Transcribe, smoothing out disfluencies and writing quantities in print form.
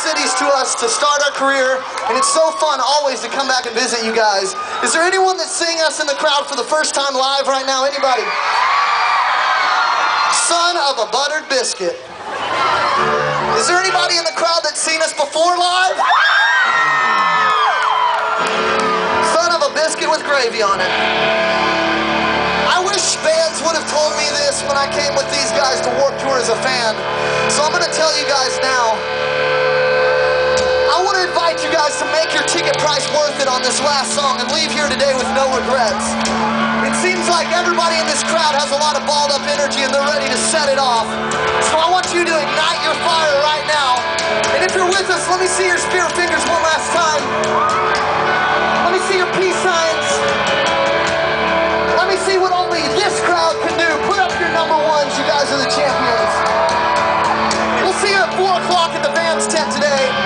cities to us to start our career, and it's so fun always to come back and visit you guys. Is there anyone that's seeing us in the crowd for the first time live right now? Anybody? Son of a buttered biscuit. Is there anybody in the crowd that's seen us before live? Son of a biscuit with gravy on it. I wish bands would have told me this when I came with these guys to Warped Tour as a fan. So I'm going to tell you guys now. I want to invite you guys to make your ticket price worth it on this last song and leave here today with no regrets. It seems like everybody in this crowd has a lot of balled up energy and they're ready to set it off. So I want you to ignite your fire right now. And if you're with us, let me see your spirit fingers one last time. Let me see your peace signs. Let me see what only this crowd can do. Put up your number ones. You guys are the champions. We'll see you at 4 o'clock at the Vans tent today.